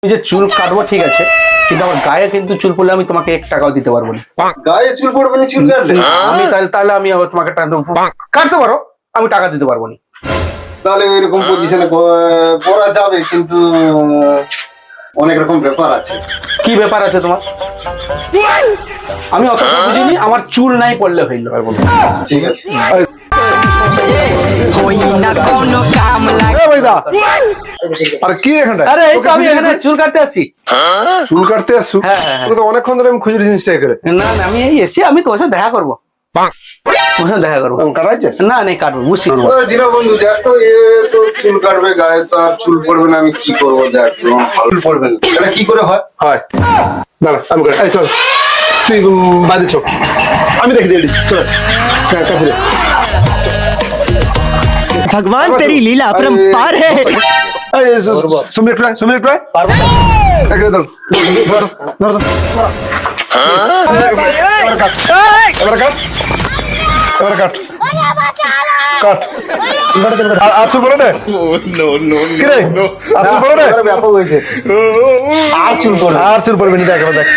যে চুল কাটবো ঠিক আছে, কিন্তু আমার গায়ে কিন্তু চুল পড়লে আমি তোমাকে 1 টাকাও দিতে পারবো না। গায়ে চুল পড়বে না চুল কাটলে? আমি তাহলে আমি আবার তোমাকে কাটতে পারো, আমি টাকা দিতে পারবো না। তাহলে এরকম পজিশনে পড়া যাবে, কিন্তু অনেক রকম ব্যাপার আছে। কি ব্যাপার আছে তোমার? আমি অত বুঝিনি, আমার চুল নাই পড়লে হইল। ঠিক আছে। আর কি এখানটা? আরে এই তো আমি এখানে চুল কাটতে আসছি। চুল কাটতে আসছো? হ্যাঁ, হ্যাঁ, হ্যাঁ। তোকে তো অনেকক্ষণ ধরে আমি খুঁজে জিনিসটা করে। না না, আমি এই এসছি, আমি তোমার সাথে দেখা করবো। তোমার সাথে দেখা করবো। কাটাইছে? না নেই, কাটবো, বুঝছি। ওই দিনা বন্ধু, দেখ তো, এ তো চুল কাটবে, গায়ে তো আর চুল পড়বে না, আমি কি করবো? দেখ তো, চুল পড়বে না, এটা কি করে হয়? হয় না না, আমি করে। এই চল, তুই বাইরে চল, আমি দেখে দিই। চল কাছে রে। भगवान तेरी लीला अपरंपार है। সুমির একটু সুমির একটু ধর ধর ধর। এবার কাট, এবার কাট, কাট। আর চুল পড়ে না? কি রে, আর চুল পড়ে না? ব্যাপক হয়েছে। আর চুল পড়বে না, দেখ এবার দেখ।